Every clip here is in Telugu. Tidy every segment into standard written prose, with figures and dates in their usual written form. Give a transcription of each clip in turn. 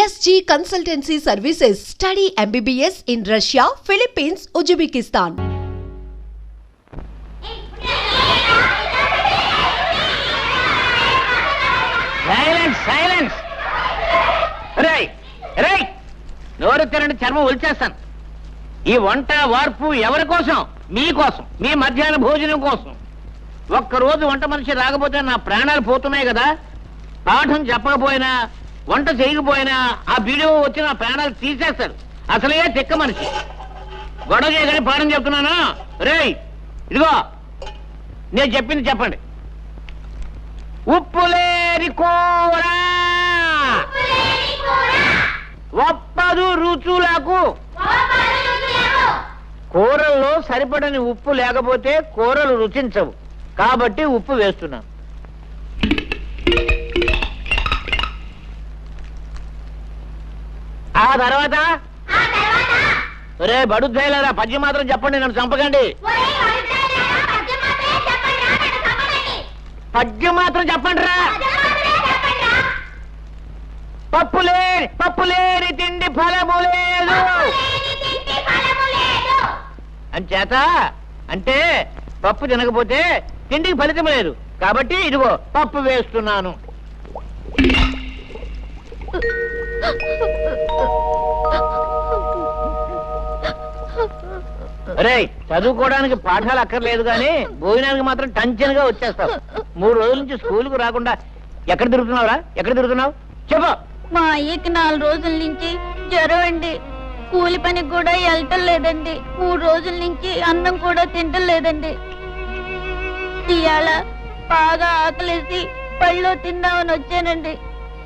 SG Consultancy Services. Study MBBS in Russia, Philippines, Uzbekistan. Silence! రేయ్ నోరు తెరండి, చర్మం ఒలిచేస్తాను. ఈ వంట వార్పు ఎవరి కోసం? మీకోసం, మీ మధ్యాహ్న భోజనం కోసం. ఒక్కరోజు వంట మనిషి రాకపోతే నా ప్రాణాలు పోతున్నాయి కదా. పాఠం చెప్పకపోయినా, వంట చేయకపోయినా ఆ వీడియో వచ్చి నా ప్రాణాలు తీసేస్తాడు. అసలే చెక్క మనిషి. గొడవ చేయగానే పాఠం చెప్తున్నాను. రేయ్ ఇదిగో, నేను చెప్పింది చెప్పండి. ఉప్పులేని కూర ఒప్పదు రుచులకు. కూరల్లో సరిపడని ఉప్పు లేకపోతే కూరలు రుచించవు. కాబట్టి ఉప్పు వేస్తున్నాను. ఆ తర్వాత రే బడుద్దాయిలారా, పద్యం మాత్రం చెప్పండి, నన్ను చంపకండి. పద్యం మాత్రం చెప్పండి రా. పప్పులేని తిండి ఫలము లేదు అంచేత, అంటే పప్పు తినకపోతే తిండికి ఫలితం లేదు. కాబట్టి ఇదిగో పప్పు వేస్తున్నాను. రే చదువుకోవడానికి పాఠాలు అక్కర్లేదు కానీ భోజనానికి మాత్రం టెన్షన్గా వచ్చేస్తావు. 3 రోజుల నుంచి స్కూల్కు రాకుండా ఎక్కడ తిరుగుతున్నావురా? ఎక్కడ తిరుగుతున్నావు చెప్పు. మా అయ్యకి 4 రోజుల నుంచి జ్వరం అండి. కూలి పనికి కూడా వెళ్ళటం లేదండి. 3 రోజుల నుంచి అన్నం కూడా తింటం లేదండి. ఇవాళ బాగా ఆకలేసి పళ్ళు తిందామని వచ్చానండి.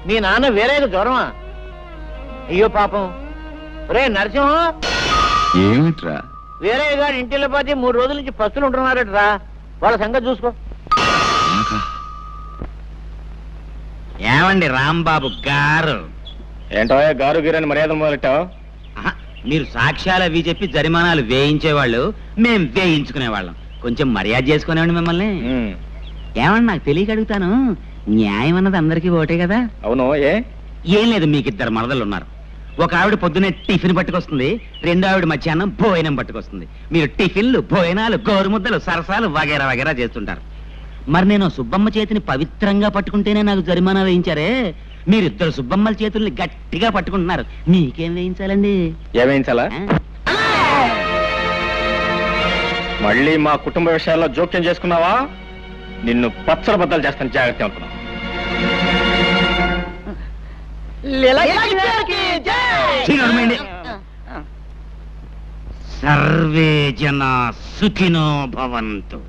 మీ నాన్న వేరేగా జ్వరమా? అయ్యో పాపం. రే నరసింహం, ఏమిట్రా? వేరే గారు ఇంటిలో పోతే 3 రోజుల నుంచి పస్తులు ఉంటున్నారట్రా. వాళ్ళ సంగతి చూసుకో. ఏమండి రాంబాబు గారు? ఏంటో గారు గీరని మర్యాద మొదలెట్టావు? మీరు సాక్ష్యాలు అవి చెప్పి జరిమానాలు వేయించేవాళ్ళు, మేం వేయించుకునేవాళ్ళం. కొంచెం మర్యాద చేసుకునేవాడి మిమ్మల్ని. ఏమన్నా నాకు తెలియక అడుగుతాను, న్యాయం అన్నది అందరికీ ఓటే కదా? అవును. ఏం లేదు, మీకు 2 మరదలు ఉన్నారు. ఒక ఆవిడ పొద్దునే టిఫిన్ పట్టుకొస్తుంది, 2వ ఆవిడ మధ్యాహ్నం భోజనం పట్టుకొస్తుంది. మీరు టిఫిన్లు, భోజనాలు, గోరుముద్దలు, సరసాలు వగేరా వగేరా చేస్తుంటారు. మరి నేను సుబ్బమ్మ చేతిని పవిత్రంగా పట్టుకుంటేనే నాకు జరిమానా వేయించారే, మీరిద్దరు సుబ్బమ్మల చేతుల్ని గట్టిగా పట్టుకుంటున్నారు. మీకేం వేయించాలండి? ఏమేయించాలా? మళ్ళీ మా కుటుంబ విషయాల్లో జోక్యం చేసుకున్నావా నిన్ను పచ్చల బద్దలు చేస్తాను, జాగ్రత్త అనుకున్నా. సర్వే జనా సుఖినో భవంతు.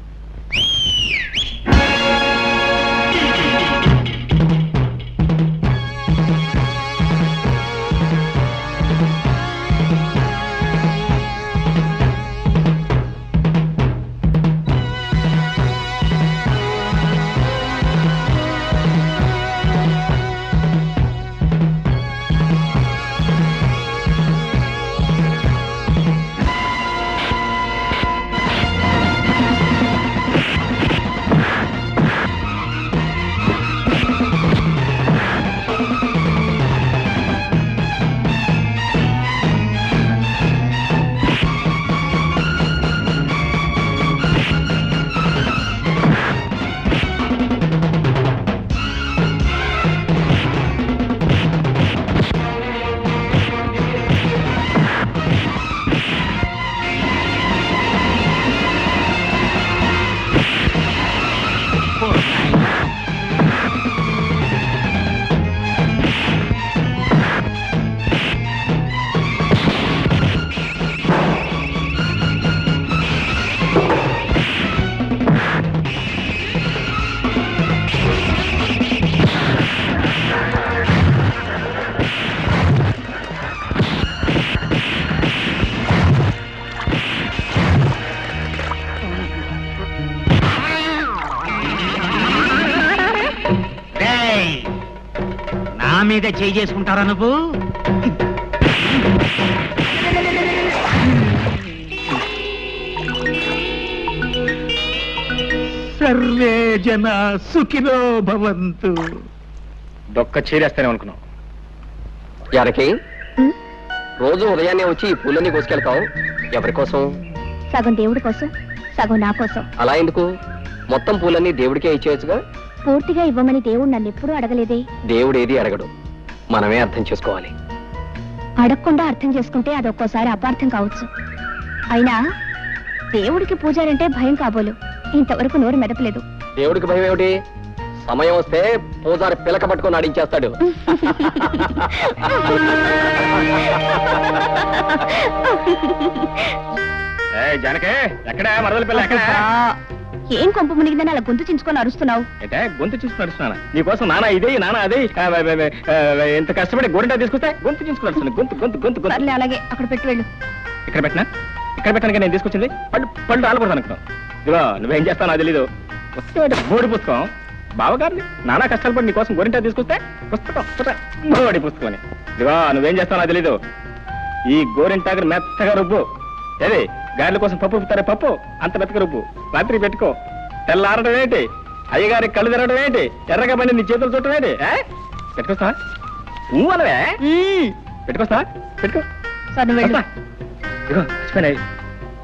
నా మీద చేయి చేసుకుంటారా నువ్వు? సర్వే జన సుఖినో భవంతు. డొక్క చీరేస్తానే అనుకున్నావు. జానకి, రోజు ఉదయాన్నే వచ్చి ఈ పూలన్నీ కోసుకెళ్తావు, ఎవరి కోసం? సగం దేవుడి కోసం, సగం నా కోసం. అలా ఎందుకు? మొత్తం పూలన్నీ దేవుడికే ఇచ్చేయచ్చుగా. పూర్తిగా ఇవ్వమని దేవుడు నన్ను ఎప్పుడూ అడగలేదే. దేవుడు ఏది అడగడు, మనమే అర్థం చేసుకోవాలి. అడగకుండా అర్థం చేసుకుంటే అదొక్కోసారి అపార్థం కావచ్చు. అయినా దేవుడికి పూజారంటే భయం కాబోలు. ఇంతవరకు నోరు మెదపలేదు. దేవుడికి భయం ఏమిటి? సమయం వస్తే పూజారి పిలక పట్టుకొని ఆడించేస్తాడు. జానకే, ఎక్కడ మరదల పిల్ల ఎక్కడ? ఏం కొంప మునిగిందని అలా గొంతు చించుకొని అరుస్తున్నావు? అంటే గొంతు చూసుకుని నడుస్తున్నాను నీకోసం. నానా ఇది నానా అది ఎంత కష్టపడి గోరింటా తీసుకొస్తే గొంతు చూసుకుని నడుస్తున్నాను. గొంతు గొంతు గొంతు గొంతు. సర్లే, అలాగే అక్కడ పెట్టి వెళ్ళు. ఇక్కడ పెట్టినా? ఇక్కడ పెట్టడానికి నేను తీసుకొచ్చింది పళ్ళు ఆలకూడదు అనుకున్నాను. ఇదిగో నువ్వేం చేస్తావు నాకు తెలీదు. బోడి పుస్తకం బావగారిని నానా కష్టాలు పడి నీకోసం గోరింటా తీసుకొస్తే పుస్తకం బోడి పుస్తకం అని. ఇదిగో నువ్వేం చేస్తావు నాకు తెలీదు. ఈ గోరింటాకు మెత్తగా రుబ్బు. ఏది గారెల కోసం పప్పు రుబ్బుతారే, పప్పు అంత మెత్తగా రుబ్బు. రాత్రి పెట్టుకో. తెల్లారడం ఏంటి, అయ్యగారికి కళ్ళు తిరగడం ఏంటి, ఎర్రగా పడి నీ చేతులు చుట్టం ఏంటి? పెట్టుకొస్తా అనవే, పెట్టుకొస్తా పెట్టుకో. ఇదిగో మర్చిపోయినాయి,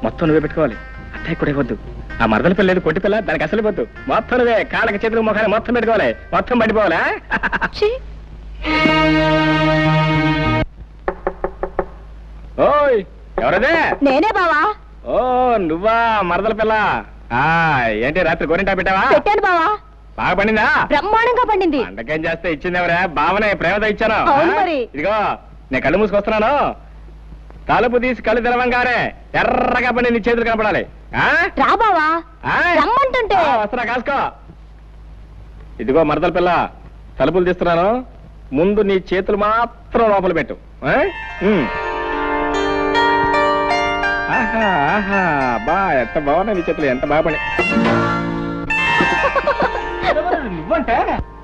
మొత్తం నువ్వే పెట్టుకోవాలి. అత్తయ్య కూడా ఇవ్వద్దు. ఆ మరదల పిల్ల లేదు, కొట్టి పిల్ల, దానికి అసలు ఇవ్వద్దు. మొత్తం నువ్వే కాళ్ళకి చేతులకు మొఖాన్ని మొత్తం పెట్టుకోవాలి. మొత్తం పడిపోవాలా? ఓయ్ ఎవరదే? నేనే బావా. ఓ నువ్వా మరదల పిల్ల? ఏంటి రాత్రి గోరింటా పెట్టావా? పెట్టాను బావా. బాగా పండిందా? బ్రహ్మాండంగా పండింది. అంతకేం చేస్తే ఇచ్చింది ఎవరా? బావనే ప్రేమతో ఇచ్చాను. ఇదిగో నేను కళ్ళు మూసుకొస్తున్నాను, తలుపు తీసి కళ్ళు తెరవంగానే ఎర్రగా పండి నీ చేతులు కనపడాలి. రా బావా, రమ్మంటుంటే. వస్తున్నా, కాసుకో. ఇదిగో మరదల పిల్ల, తలుపులు తీస్తున్నాను, ముందు నీ చేతులు మాత్రం లోపల పెట్టు. బా ఎంత బాగున్నా నీ చేతులు, ఎంత బాగా పని. నువ్వంటే?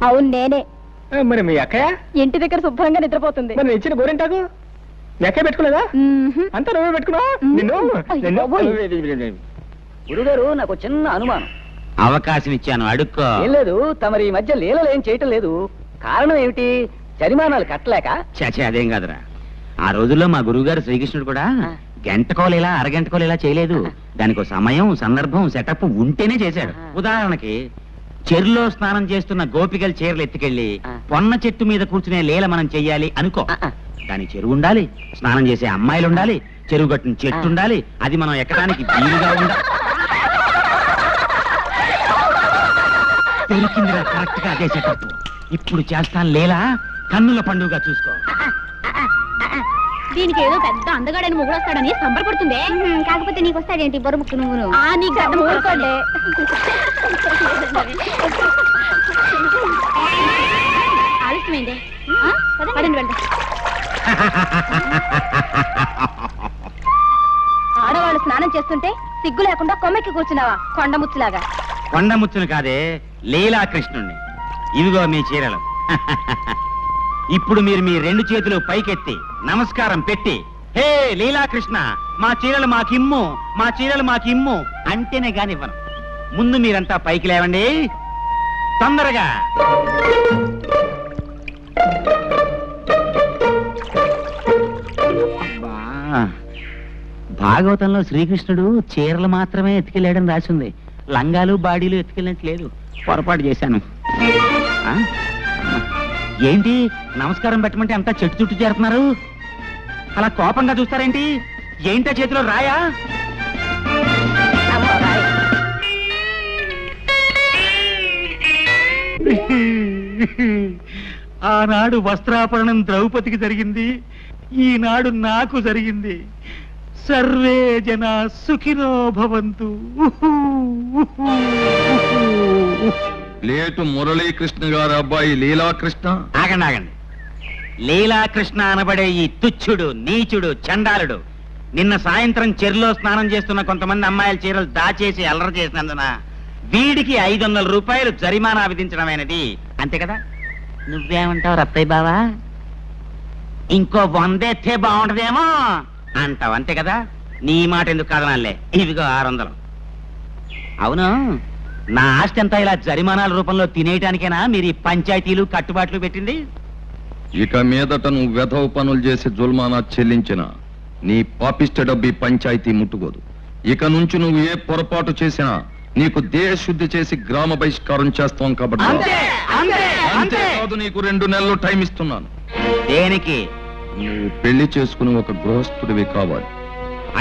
అవును నేనే. మరి మీ అక్కయ్య ఇంటి దగ్గర శుభ్రంగా నిద్రపోతుంది. మరి ఇచ్చిన గోరింటాకు మీ అక్కయ్య పెట్టుకోలేదా? అంతా నువ్వే పెట్టుకున్నావు. గురుగారు, నాకు చిన్న అనుమానం. అవకాశం ఇచ్చాను, అడుక్కో. ఏం లేదు, తమరి ఈ మధ్య లీలలు ఏం చేయటం లేదు. కారణం ఏమిటి? జరిమానాలు కట్టలేక? చాచే అదేం కాదురా. ఆ రోజుల్లో మా గురువుగారు శ్రీకృష్ణుడు కూడా గంటకోలేలా అరగంటకోలేలా చేయలేదు. దానికి సమయం, సందర్భం, సెటప్ ఉంటేనే చేశాడు. ఉదాహరణకి చెరులో స్నానం చేస్తున్న గోపికల చీరలు ఎత్తుకెళ్లి పొన్న చెట్టు మీద కూర్చునే లీల మనం చెయ్యాలి అనుకో. దాని చెరువు ఉండాలి, స్నానం చేసే అమ్మాయిలు ఉండాలి, చెరువు గట్టున చెట్టు ఉండాలి, అది మనం ఎక్కడానికి వీలుగా ఉండాలి. దొరికిందిరా కరెక్ట్ గా అదే సెటప్. ఇప్పుడు చేస్తాను లీల, కన్నుల పండుగ చూసుకో. దీనికి ఏదో పెద్ద అందగాడని మొగుడొస్తాడని సంబరపడుతుంది. కాకపోతే నీకు వస్తాడేంటి బొరుముక్కు నువ్వు? ఆలస్యమైంది, పదండి వెళ్దాం. ఆడవాళ్ళు స్నానం చేస్తుంటే సిగ్గు లేకుండా కొమ్మెక్కి కూర్చున్నావా కొండముచ్చులాగా? కొండముచ్చును కాదే, లీలాకృష్ణుణ్ణి. ఇదిగో మీ చీరలు. ఇప్పుడు మీరు మీ రెండు చేతులు పైకెత్తి నమస్కారం పెట్టి, హే లీలాకృష్ణ, మా చీరలు మాకిమ్ము, మా చీరలు మాకిమ్ము అంటేనే గానివ్వను. ముందు మీరంతా పైకి లేవండి, తొందరగా. భాగవతంలో శ్రీకృష్ణుడు చీరలు మాత్రమే ఎత్తుకెళ్ళాడని రాసింది, లంగాలు బాడీలు ఎత్తుకెళ్ళినట్టు లేదు. పొరపాటు చేశాను. ఏంటి నమస్కారం పెట్టమంటే అంతా చెట్టు చుట్టూ చేరుతున్నారు? అలా కోపంగా చూస్తారేంటి? ఏంటా చేతిలో రాయా? ఆనాడు వస్త్రాపరణం ద్రౌపదికి జరిగింది, ఈనాడు నాకు జరిగింది. సర్వే జన సుఖినో భవంతు. లేటు మురళీకృష్ణ గారు అబ్బాయి లీలాకృష్ణ. ఆగండి ఆగండి. లీలాకృష్ణ అనబడే ఈ తుచ్చుడు, నీచుడు, చండాలుడు నిన్న సాయంత్రం చెరులో స్నానం చేస్తున్న కొంతమంది అమ్మాయిల చీరలు దాచేసి అల్లరి చేసినందున వీడికి 500 రూపాయలు జరిమానా విధించడమైనది. అంతే కదా? నువ్వేమంటావు రత్తయ్య బావా? ఇంకో 100 ఎత్తే బాగుంటదేమో అంటావు, అంతే కదా? నీ మాట ఎందుకు కాదనాలే. ఇదిగో 600. అవును, నా ఆస్తి అంతా ఇలా జరిమానాల రూపంలో తినేయటానికేనా మీరు ఈ పంచాయతీలు కట్టుబాట్లు పెట్టింది? ఇక మీదట నువ్వు వెధవ పనులు చేసి జుల్మానా చెల్లించిన నీ పాపిష్ట డబ్బి పంచాయతీ ముట్టుకోదు. ఇక నుంచి నువ్వు ఏ పొరపాటు చేసినా నీకు దేశశుద్ధి చేసి గ్రామ బహిష్కారం చేస్తాం కాబట్టి అంతేకాదు, నీకు 2 నెలలు టైం ఇస్తున్నాను. దేనికి? నువ్వు పెళ్లి చేసుకుని ఒక గృహస్థుడివి కావాలి.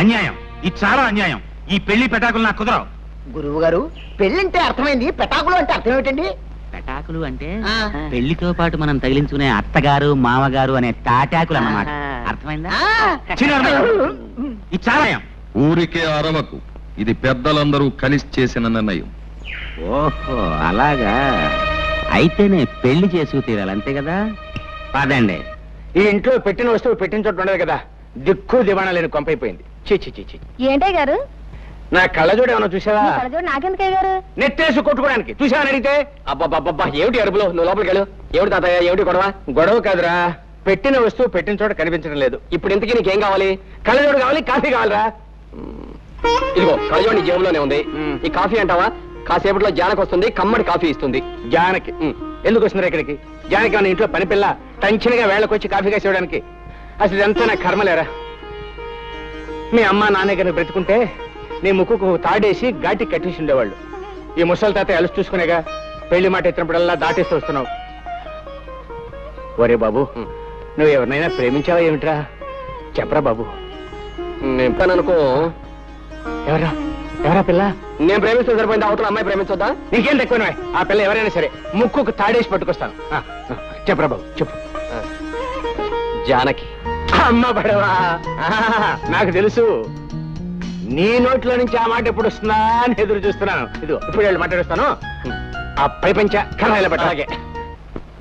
అన్యాయం, ఇది చాలా అన్యాయం. ఈ పెళ్లి పెటాకులు నాకు కుదరవు. గురువు గారు, పెళ్ళంటే అర్థమైంది, పెటాకులు అంటే అర్థం ఏమిటండి? పెటాకులు అంటే పెళ్లితో పాటు మనం తగిలించుకునే అత్తగారు మామగారు అనే తాటాకులు అన్నమాట. అర్థమైందా? ఇది చాలా ఊరికే అరవకు, ఇది పెద్దలందరూ కలిసి చేసిన నిర్ణయం. ఓహో అలాగా, అయితేనే పెళ్లి చేసుకు తీరాలి, అంతే కదా? పదండి. ఈ ఇంట్లో పెట్టిన వస్తువు పెట్టిన చోటు ఉండదు కదా, దిక్కు దివాణా లేని కొంపైపోయింది. చీ. ఏంటయ్య గారు? నా కళ్ళజోడు ఏమన్నా చూసావా? నాకెందుకయ్య గారు? నెట్టేసి కొట్టుకోవడానికి. చూసావని అడిగితే అబ్బా ఏమిటి అరుపులో? నువ్వు లోపలికి వెళ్ళు. ఏమిటి తాతయ్య, ఏమిటి గొడవ కాదురా, పెట్టిన వస్తువు పెట్టిన చోట కనిపించడం లేదు. ఇప్పుడు ఇంతకీ నీకేం కావాలి? కళ్ళజోడు కావాలి, కాఫీ కావాలరా? ఇదిగో కళ్ళజోడు నీ జేబులోనే ఉంది. ఈ కాఫీ అంటావా? కాసేపట్లో జానకి వస్తుంది, కమ్మడి కాఫీ ఇస్తుంది. జానకి ఎందుకు వస్తున్నారు ఇక్కడికి? జానకి మన ఇంట్లో పని పిల్ల టెన్షన్గా వేళకొచ్చి కాఫీ కాసి ఇవ్వడానికి. అసలు ఇదంతా నా కర్మలేరా? మీ అమ్మ నాన్న గారిని బ్రతుకుంటే నీ ముక్కుకు తాడేసి ఘాటి కట్టేసి ఉండేవాళ్ళు. ఈ ముసలి తాత అలసి చూసుకునేగా పెళ్లి మాట ఎత్తినప్పుడల్లా దాటేస్తూ వస్తున్నావు. ఒరే బాబు, నువ్వు ఎవరినైనా ప్రేమించావా ఏమిట్రా? చెప్పరా బాబు. నేను అనుకో. ఎవరా పిల్ల? నేను ప్రేమిస్తే సరిపోయింది, అవతల అమ్మాయి ప్రేమించొద్దా? నీకేం తక్కువ. ఆ పిల్ల ఎవరైనా సరే ముక్కుకు తాడేసి పట్టుకొస్తాను. చెప్పరా బాబు, చెప్పు. జానకి. అమ్మ పడవా, నాకు తెలుసు. నీ నోట్లో నుంచి ఆ మాట ఎప్పుడు వస్తుందా అని ఎదురు చూస్తున్నాను. ఇదిగో ఇప్పుడు వెళ్ళి మాట్లాడుస్తాను. ఆ పై పంచ కళాయిల పట్టాగే.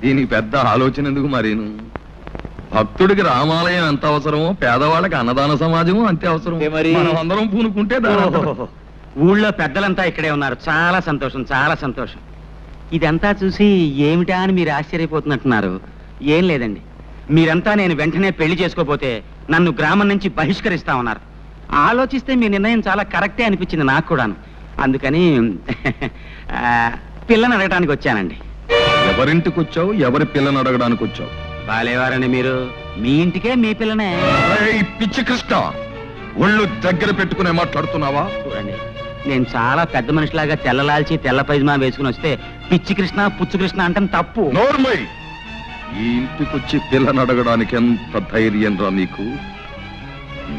దీనికి పెద్ద ఆలోచన ఎందుకు మరీను? భక్తుడికి రామాలయం ఎంత అవసరమో పేదవాళ్ళకి అన్నదాన సమాజము అంతే అవసరం. మనం అందరం పూనుకుంటే ఊళ్ళో పెద్దలంతా ఇక్కడే ఉన్నారు. చాలా సంతోషం, చాలా సంతోషం. ఇదంతా చూసి ఏమిటా అని మీరు ఆశ్చర్యపోతున్నట్టున్నారు. ఏం లేదండి, మీరంతా నేను వెంటనే పెళ్లి చేసుకోపోతే నన్ను గ్రామం నుంచి బహిష్కరిస్తా ఉన్నారు. ఆలోచిస్తే మీ నిర్ణయం చాలా కరెక్టే అనిపించింది నాకు కూడాను. అందుకని పిల్లని అడగడానికి వచ్చానండి. ఎవరింటికి వచ్చావు? ఎవరి పిల్లని అడగడానికి వచ్చావు? బాలేవారండి మీరు. మీ ఇంటికే మీ పిల్లనే. పిచ్చి కృష్ణ, ఒళ్ళు దగ్గర పెట్టుకునే మాట్లాడుతున్నావా? చూడండి, నేను చాలా పెద్ద మనిషిలాగా తెల్లలాల్చి తెల్ల పైజమా వేసుకుని వస్తే పిచ్చి కృష్ణ పుచ్చు కృష్ణ అంటే తప్పు. నోర్మై, ఈ ఇంటికొచ్చి పిల్లని అడగడానికి ఎంత ధైర్యం రా నీకు?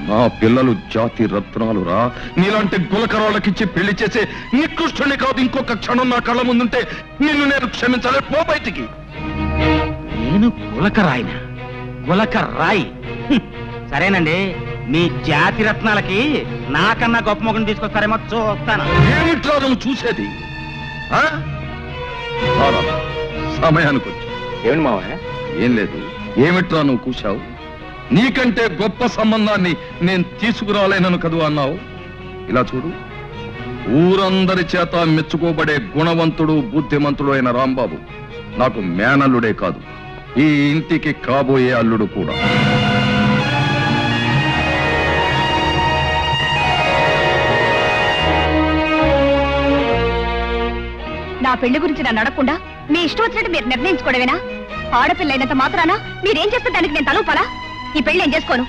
నా పిల్లలు జాతి రత్నాలు రా. నీలాంటి గులకరాళ్ళకిచ్చి పెళ్లి చేసే నికృష్టుని కాదు. ఇంకొక క్షణం నా కళ్ళ ముందుంటే నిన్ను నేను క్షమించాలి. పో బయటికి. నేను గులకరాయినా? గులకరాయి? సరేనండి, మీ జాతి రత్నాలకి నాకన్నా గొప్ప మొగను తీసుకొస్తారేమో చూస్తాను. ఏమిట్రా నువ్వు చూసేది? సమయానికి వచ్చి ఏమిటి మావయ్య? ఏం లేదు. ఏమిట్రా నువ్వు కూర్చావు? నీకంటే గొప్ప సంబంధాన్ని నేను తీసుకురాలేనను కదూ అన్నావు. ఇలా చూడు, ఊరందరి చేత మెచ్చుకోబడే గుణవంతుడు బుద్ధిమంతుడు అయిన రాంబాబు నాకు మేనల్లుడే కాదు, ఈ ఇంటికి కాబోయే అల్లుడు కూడా. నా పెళ్లి గురించి నన్ను అడగకుండా మీ ఇష్టం వచ్చినట్టు మీరు నిర్ణయించుకోవడమేనా? ఆడపిల్ల అయినంత మాత్రాన మీరేం చేస్తే దానికి నేను తలూపాలా? ఈ పెళ్లి నేను చేసుకోను.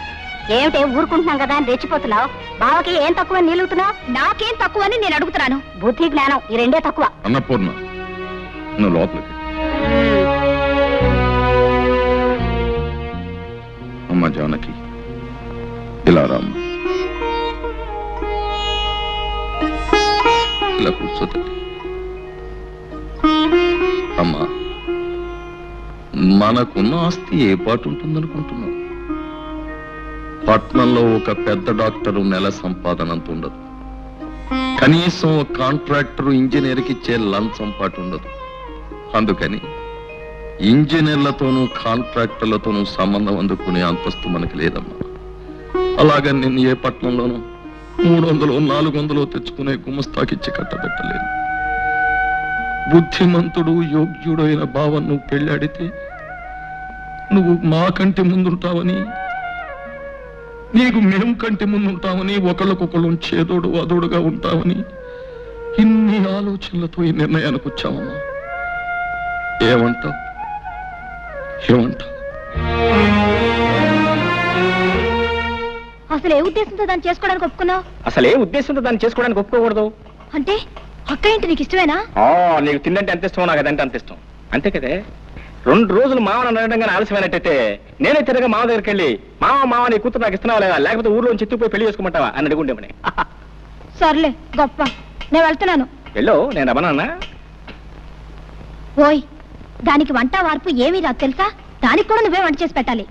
ఏమిటే ఊరుకుంటున్నాం కదా అని రెచ్చిపోతున్నావు? బావకి ఏం తక్కువ నిలుగుతున్నావు? నాకేం తక్కువ అని నేను అడుగుతున్నాను. బుద్ధి జ్ఞానం ఈ రెండే తక్కువ. అన్నపూర్ణ, నువ్వు లోపలికి. అమ్మ జానకి, ఇలా రామ్మ, ఇలా కూర్చోతండి. అమ్మా, మనకున్న ఆస్తి ఏ పాటు ఉంటుందనుకుంటున్నావు? పట్నంలో ఒక పెద్ద డాక్టరు నెల సంపాదనంత ఉండదు. కనీసం ఒక కాంట్రాక్టర్ ఇంజనీర్కి ఇచ్చే లంచం పాటు ఉండదు. అందుకని ఇంజనీర్లతోనూ కాంట్రాక్టర్లతోనూ సంబంధం అందుకునే అంతస్తు మనకి లేదమ్మా. అలాగని నేను ఏ పట్నంలోనూ 300 400 తెచ్చుకునే గుమస్తాకిచ్చి కట్టబెట్టలేదు. బుద్ధిమంతుడు యోగ్యుడు అయిన భావం నువ్వు పెళ్ళాడితే నువ్వు మా కంటి ముందుంటావని, నీకు మేము కంటి ముందుంటామని, ఒకళ్ళకొకళ్ళు చేదోడు అదోడుగా ఉంటామని ఇన్ని ఆలోచనలతో ఈ నిర్ణయానికి వచ్చామమ్మా. ఏమంటావు? అసలు ఏ ఉద్దేశంతో దాన్ని చేసుకోవడానికి ఒప్పుకున్నావు? అసలు ఏ ఉద్దేశంతో దాన్ని చేసుకోవడానికి ఒప్పుకోకూడదు అంటే అక్క ఏంటి నీకు ఇష్టమేనా? నీకు తిందంటే ఎంత ఇష్టం, నాకు అదంటే అంత ఇష్టం. అంతే కదే. 2 రోజులు మామను అనడంగా ఆలస్యమైనట్టయితే నేనే తిరగా మామ దగ్గరికి వెళ్ళి మామ నీ కూతురు నాకు ఇస్తున్నావా లేదా, లేకపోతే ఊర్లో చిత్తుపోయి పెళ్లి చేసుకోమంటావా అని అడుగుండేమని. సర్లే గొప్ప, నేను వెళ్తున్నాను. వెళ్ళు, నేను రమణన్నా. ఓయ్, దానికి వంట వార్పు ఏమీ రాదు తెలుసా? దానికి కూడా నువ్వే వంట చేసి పెట్టాలి.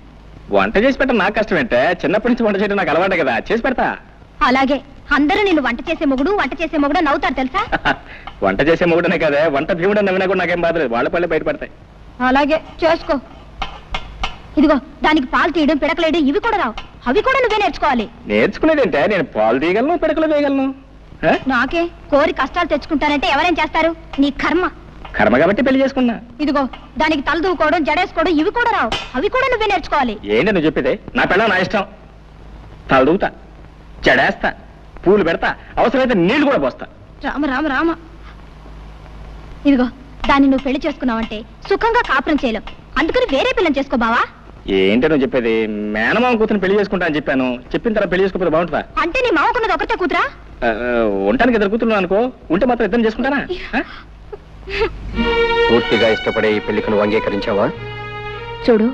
వంట చేసి పెట్టడం నాకు కష్టం ఏంటే, చిన్నప్పటి నుంచి వంట చేయడం నాకు అలవాటే కదా, చేసి పెడతా. అలాగే అందరూ నేను వంట చేసే మొగుడు నవ్వుతారు తెలుసా? వంట చేసే మొగుడనే కదా, వంట భీముడు నవ్వినా కూడా నాకేం బాధలేదు, వాళ్ళ పళ్ళే బయటపడతాయి. అలాగే చేసుకో. ఇదిగో దానికి పాలు తీయడం, పిడకలేయడం ఇవి కూడా రావు, అవి కూడా నువ్వే నేర్చుకోవాలి. నేర్చుకునేదేంటే, నేను పాలు తీయగలను, పిడకలు వేయగలను. నాకే కోరి కష్టాలు తెచ్చుకుంటానంటే ఎవరేం చేస్తారు? నీ కర్మ. కర్మ కాబట్టి పెళ్లి చేసుకున్నా. ఇదిగో దానికి తల దూకోవడం, జడేసుకోవడం ఇవి కూడా రావు, అవి కూడా నువ్వే నేర్చుకోవాలి. ఏంటి నువ్వు చెప్పేది? నా పిల్ల నా ఇష్టం. తల దూతా, జడేస్తా, పూలు పెడతా, అవసరమైతే నీళ్లు కూడా పోస్తా. రామ రామ రామ. ఇదిగో దాన్ని నువ్వు పెళ్లి చేసుకున్నావంటే సుఖంగా కాపురం చేయలేవు, అందుకని వేరే పిల్లని చేసుకో బావా. ఏంటి నువ్వు చెప్పేది? మేనమామ కూతురు పెళ్లి చేసుకుంటా అని చెప్పాను, చెప్పిన తర్వాత పెళ్లి చేసుకోకపోతే బాగుంటుందా? అంటే నీ మామకున్నది ఒకటే కూతురా? ఉండటానికి 2 కూతురు అనుకో, ఉంటే మాత్రం ఇద్దరు చేసుకుంటానా? పూర్తిగా ఇష్టపడే ఈ పెళ్లికి నువ్వు అంగీకరించావా? చూడు,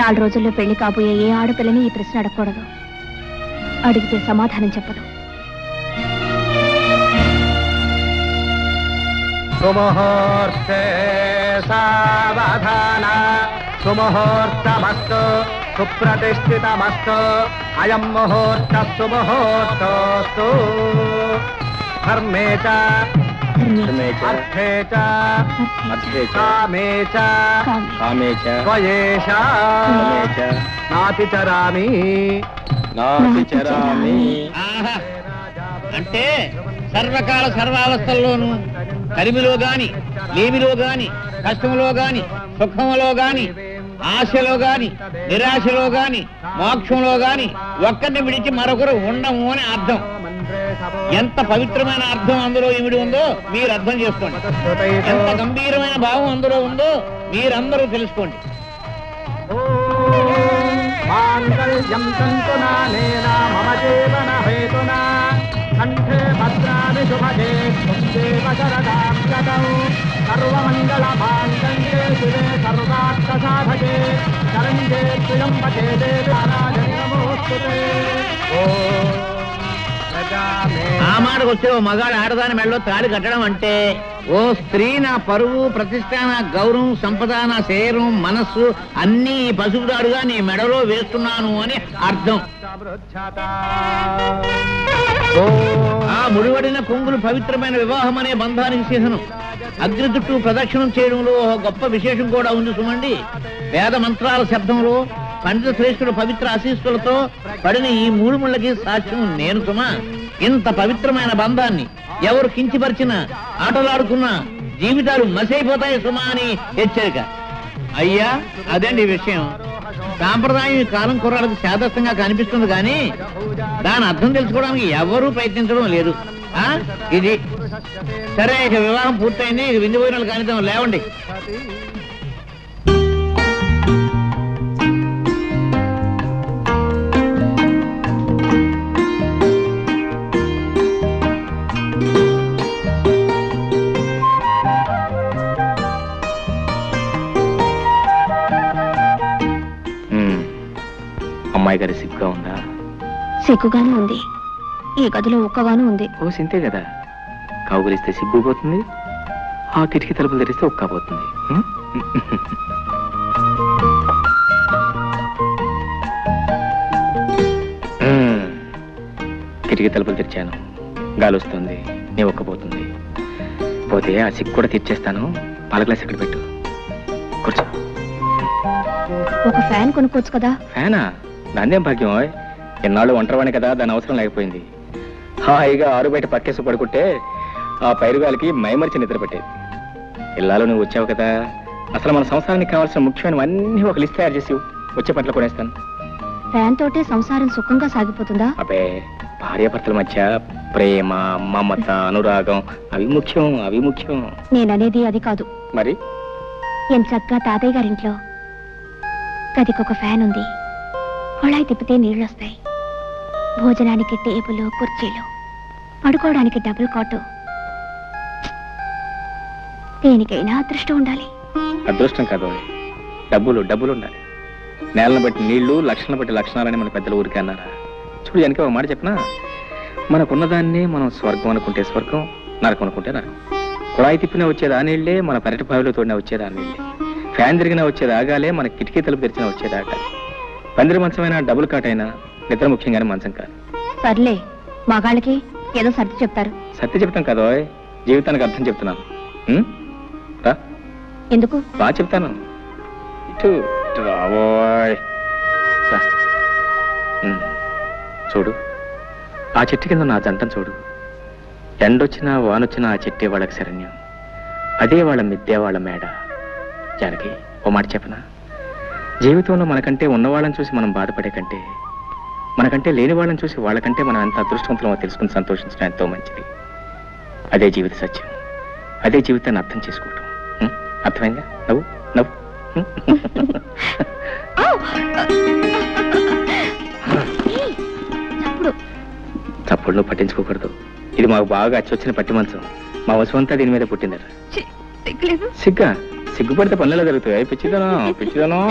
4 రోజుల్లో పెళ్లి కాబోయే ఏ ఆడపిల్లని ఈ ప్రశ్న అడగకూడదు. అడిగితే సమాధానం చెప్పదు. సుముహూర్తే సావధాన, సుముహూర్తమస్తు, సుప్రతిష్ఠితమస్తు, అయం ముహూర్త సుముహూర్తోస్తు. ధర్మే చ అర్థే చ కామే చ త్వయేష నాతిచరామి. అంటే సర్వకాల సర్వావస్థల్లోనూ కలిమిలో గాని, లేమిలో గాని, కష్టంలో గాని, సుఖంలో గాని, ఆశలో గాని, నిరాశలో గాని, మోక్షంలో గాని ఒక్కరిని విడిచి మరొకరు ఉండము అని అర్థం. ఎంత పవిత్రమైన అర్థం అందులో ఇమిడి ఉందో మీరు అర్థం చేసుకోండి. ఎంత గంభీరమైన భావం అందులో ఉందో మీరందరూ తెలుసుకోండి. మాంగళ్యం తంతునానేన మమ జీవన హేతునా, కంఠే భద్రామి శుభగే దేవ శరదాం శతం. సర్వమంగళ మాంగళ్యే శివే సర్వార్థ సాధకే, శరణ్యే త్ర్యంబకే దేవి నారాయణి నమోస్తుతే. ఆ మాటకు వచ్చే ఓ మగాడు ఆడదాని మెడలో తాళి కట్టడం అంటే, ఓ స్త్రీ నా పరువు, ప్రతిష్ట, నా గౌరవం, సంపద, నా శరీరం, మనస్సు అన్నీ పసుపుదాడుగా నీ మెడలో వేస్తున్నాను అని అర్థం. ఆ ముడివడిన కొంగులు పవిత్రమైన వివాహం అనే బంధానికి చిహ్నం. అగ్ని చుట్టూ ప్రదక్షిణం చేయడంలో ఒక గొప్ప విశేషం కూడా ఉంది సుమండి. వేద మంత్రాల శబ్దంలో, పండిత శ్రేష్ఠుల పవిత్ర ఆశీస్సులతో పడిన ఈ 3 ముళ్ళకి సాక్ష్యం నేను సుమా. ఇంత పవిత్రమైన బంధాన్ని ఎవరు కించిపరిచినా, ఆటలాడుకున్నా జీవితాలు మసైపోతాయి సుమా అని హెచ్చరిక. అయ్యా అదండి విషయం. సాంప్రదాయం ఈ కాలం కుర్రాళ్ళకి శాదస్తంగా కనిపిస్తుంది కానీ దాని అర్థం తెలుసుకోవడానికి ఎవరూ ప్రయత్నించడం లేదు. ఇది సరే, ఇక వివాహం పూర్తయింది, ఇక విందు భోజనాలు కానిద్దాం, లేవండి. అమ్మాయి గారి సిగ్గుగా ఉందా? సిగ్గుగానే ఉంది, ఈ గదిలో ఒక్కగాను ఉంది. ఓ సింతే కదా, కౌగులిస్తే సిగ్గు పోతుంది, ఆ కిటికీ తలుపులు తెరిస్తే ఒక్క పోతుంది. కిటికీ తలుపులు తెరిచాను, గాలి వస్తుంది, నీ ఒక్కపోతుంది. పోతే ఆ సిగ్గు కూడా తీర్చేస్తాను. పాల గ్లాస్ ఇక్కడ పెట్టు, కూర్చో. ఒక ఫ్యాన్ కొనుక్కోవచ్చు కదా? ఫ్యానా? దాన్నేం భాగ్యం. ఎన్నాళ్ళు ఒంటరివాణి కదా, దాని అవసరం లేకపోయింది. హాయిగా ఆరు బయట పక్కేసి పడుకుంటే ఆ పైరుగాలికి మైమరిచి నిద్ర పెట్టేది. ఇల్లాలో నువ్వు వచ్చావు కదా, అసలు మన సంసారానికి కావాల్సిన ముఖ్యమైనవన్నీ ఒక లిస్ట్ తయారు చేసి వచ్చే పట్ల కొనేస్తాను. ఫ్యాన్ తోటే సంసారం సుఖంగా సాగిపోతుందా? అబ్బే, భార్యాభర్తల మధ్య ప్రేమ, మమత, అనురాగం అవి ముఖ్యం, అవి ముఖ్యం. నేననేది అది కాదు. మరి ఎంచక్కా తాతయ్య గారింట్లో గదికొక ఫ్యాన్ ఉంది, కొళాయి తిప్పితే నీళ్ళు వస్తాయి, భోజనానికి టేబుల్ కుర్చీలు, పడుకోవడానికి డబుల్ కాటు. దేనికైనా అదృష్టం ఉండాలి. అదృష్టం కాదు, డబ్బులు డబ్బులు ఉండాలి. నేలను బట్టి నీళ్లు, లక్షణాలను బట్టి లక్షణాలని మన పెద్దలు ఊరికే అన్నారా? చూడు, వెనక ఒక మాట చెప్పనా, మనకున్నదాన్ని మనం స్వర్గం అనుకుంటే స్వర్గం, నరకం అనుకుంటే నరకం. కుళాయి తిప్పినా వచ్చేది ఆ నీళ్లే, మన పెరటి బావిలో తోడినా వచ్చేది ఆ నీళ్లే. ఫ్యాన్ తిరిగినా వచ్చేది ఆగాలే, మన కిటికీ తలుపు తెరిచినా వచ్చేది ఆగాలి. పందిరి మంచమైనా డబుల్ కాట్ అయినా నిద్ర ముఖ్యంగానే మంచం కాదు. సర్లే, మగాళ్ళకి ఏదో సర్ది చెప్తారు. సత్య చెప్తాం కదా, జీవితానికి అర్థం చెప్తున్నాను. రా, ఎందుకు? బాగా చెప్తాను. ఇటు రాబోయ్. చూడు, ఆ చెట్టు కింద నా జంటను చూడు. ఎండొచ్చినా వానొచ్చినా ఆ చెట్టే వాళ్ళకి శరణ్యం, అదే వాళ్ళ మిద్దే వాళ్ళ మేడ. జానకి, ఓ మాట చెప్పనా, జీవితంలో మనకంటే ఉన్నవాళ్ళని చూసి మనం బాధపడే కంటే, మనకంటే లేని వాళ్ళని చూసి వాళ్ళకంటే మనం ఎంత అదృష్టవంతులమో తెలుసుకుని సంతోషించడం ఎంతో మంచిది. అదే జీవిత సత్యం, అదే జీవితాన్ని అర్థం చేసుకోవటం. అర్థమైందా? నవ్వు నవ్వు. చప్పుడు నువ్వు పట్టించుకోకూడదు. ఇది మాకు బాగా అచ్చొచ్చిన పట్టి మంచం. మా వసువంతా దీని మీద పుట్టిందట. సిగ్గా సిగ్గుపడితే పనులలో జరుగుతాయి. పిచ్చిదనం పిచ్చిదనం.